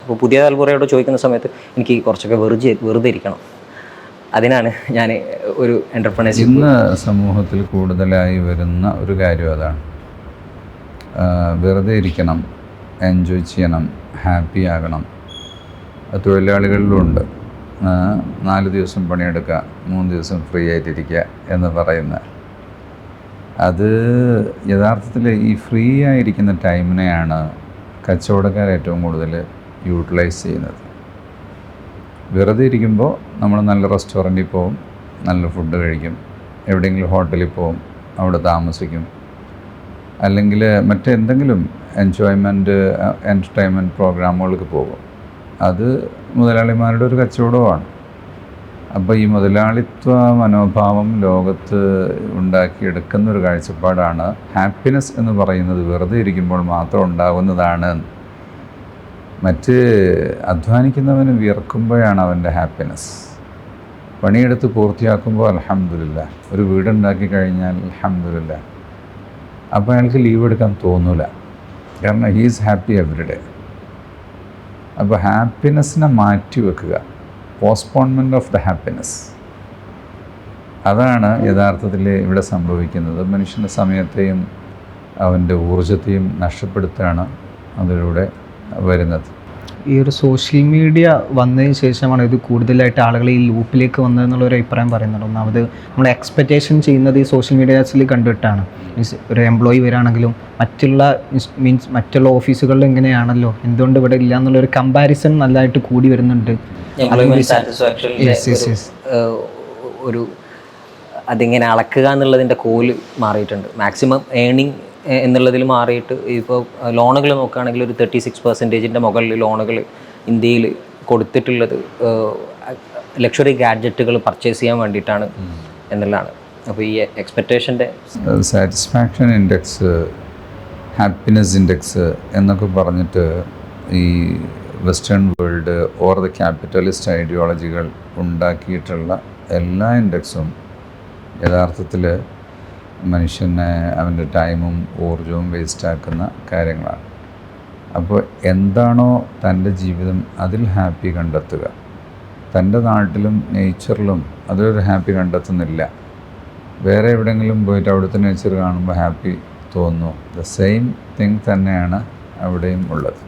അപ്പോൾ പുതിയ തലമുറയോട് ചോദിക്കുന്ന സമയത്ത് എനിക്ക് കുറച്ചൊക്കെ വെറുതെ ഇരിക്കണം. അതിനാണ് ഞാൻ ഒരു എൻ്റർപ്രണർഷിപ്പ്. ഇന്ന് സമൂഹത്തിൽ കൂടുതലായി വരുന്ന ഒരു കാര്യം അതാണ്. വെറുതെ ഇരിക്കണം, എൻജോയ് ചെയ്യണം, ഹാപ്പി ആകണം. തൊഴിലാളികളിലുണ്ട് 4 ദിവസം പണിയെടുക്കുക, 3 ദിവസം ഫ്രീ ആയിട്ടിരിക്കുക എന്ന് പറയുന്ന. അത് യഥാർത്ഥത്തിൽ ഈ ഫ്രീ ആയിരിക്കുന്ന ടൈമിനെയാണ് കച്ചവടക്കാർ ഏറ്റവും കൂടുതൽ യൂട്ടിലൈസ് ചെയ്യുന്നത്. വെറുതെ ഇരിക്കുമ്പോൾ നമ്മൾ നല്ല റെസ്റ്റോറൻറ്റിൽ പോവും, നല്ല ഫുഡ് കഴിക്കും, എവിടെയെങ്കിലും ഹോട്ടലിൽ പോവും, അവിടെ താമസിക്കും, അല്ലെങ്കിൽ മറ്റെന്തെങ്കിലും എൻ്റർടൈൻമെൻറ്റ് പ്രോഗ്രാമുകൾക്ക് പോകും. അത് മുതലാളിമാരുടെ ഒരു കച്ചവടമാണ്. അപ്പോൾ ഈ മുതലാളിത്വ മനോഭാവം ലോകത്ത് ഉണ്ടാക്കിയെടുക്കുന്ന ഒരു കാഴ്ചപ്പാടാണ് ഹാപ്പിനെസ് എന്ന് പറയുന്നത് വെറുതെ ഇരിക്കുമ്പോൾ മാത്രം ഉണ്ടാകുന്നതാണ്. മറ്റ് അധ്വാനിക്കുന്നവന് വിയർക്കുമ്പോഴാണ് അവൻ്റെ ഹാപ്പിനെസ്. പണിയെടുത്ത് പൂർത്തിയാക്കുമ്പോൾ അൽഹംദുലില്ലാ, ഒരു വീടുണ്ടാക്കി കഴിഞ്ഞാൽ അൽഹംദുലില്ലാ, അപ്പോൾ അയാൾക്ക് ലീവ് എടുക്കാൻ തോന്നില്ല. കാരണം he is happy every day. അപ്പോൾ ഹാപ്പിനെസ്സിനെ മാറ്റി വെക്കുക, പോസ്റ്റ്പോൺമെൻറ്റ് ഓഫ് ദ ഹാപ്പിനെസ്, അതാണ് യഥാർത്ഥത്തിൽ ഇവിടെ സംഭവിക്കുന്നത്. മനുഷ്യൻ്റെ സമയത്തെയും അവൻ്റെ ഊർജ്ജത്തെയും നഷ്ടപ്പെടുത്തുകയാണ് അതിലൂടെ വരുന്നത്. ഈ ഒരു സോഷ്യൽ മീഡിയ വന്നതിന് ശേഷമാണ് ഇത് കൂടുതലായിട്ട് ആളുകൾ ഈ ലൂപ്പിലേക്ക് വന്നതെന്നുള്ളൊരു അഭിപ്രായം പറയുന്നുണ്ട്. ഒന്നാമത് നമ്മൾ എക്സ്പെക്റ്റേഷൻ ചെയ്യുന്നത് ഈ സോഷ്യൽ മീഡിയാസിൽ കണ്ടിട്ടാണ്. മീൻസ് ഒരു എംപ്ലോയി വരാണെങ്കിലും മറ്റുള്ള ഓഫീസുകളിൽ എങ്ങനെയാണല്ലോ, എന്തുകൊണ്ട് ഇവിടെ ഇല്ല എന്നുള്ളൊരു കമ്പാരിസൺ നല്ലതായിട്ട് കൂടി വരുന്നുണ്ട്. ഒരു അതിങ്ങനെ അളക്കുക എന്നുള്ളതിൻ്റെ കോല് മാറിയിട്ടുണ്ട്. മാക്സിമം ഏണിങ് എന്നുള്ളതിൽ മാറിയിട്ട് ഇപ്പോൾ ലോണുകൾ നോക്കുകയാണെങ്കിൽ ഒരു 36% മുകളിൽ ലോണുകൾ ഇന്ത്യയിൽ കൊടുത്തിട്ടുള്ളത് ലക്ഷറി ഗാഡ്ജറ്റുകൾ പർച്ചേസ് ചെയ്യാൻ വേണ്ടിയിട്ടാണ് എന്നുള്ളതാണ്. അപ്പോൾ ഈ എക്സ്പെക്റ്റേഷൻ്റെ സാറ്റിസ്ഫാക്ഷൻ ഇൻഡെക്സ്, ഹാപ്പിനെസ് ഇൻഡെക്സ് എന്നൊക്കെ പറഞ്ഞിട്ട് ഈ western world or the capitalist ഐഡിയോളജികൾ ഉണ്ടാക്കിയിട്ടുള്ള എല്ലാ ഇൻഡെക്സും യഥാർത്ഥത്തിൽ മനുഷ്യനെ അവൻ്റെ ടൈമും ഊർജവും വേസ്റ്റാക്കുന്ന കാര്യങ്ങളാണ്. അപ്പോൾ എന്താണോ തൻ്റെ ജീവിതം അതിൽ ഹാപ്പി കണ്ടെത്തുക. തൻ്റെ നാട്ടിലും നേച്ചറിലും അതിലൊരു ഹാപ്പി കണ്ടെത്തുന്നില്ല. വേറെ എവിടെയെങ്കിലും പോയിട്ട് അവിടുത്തെ നേച്ചർ കാണുമ്പോൾ ഹാപ്പി തോന്നുന്നു. ദ സെയിം തിങ് തന്നെയാണ് അവിടെയും ഉള്ളത്.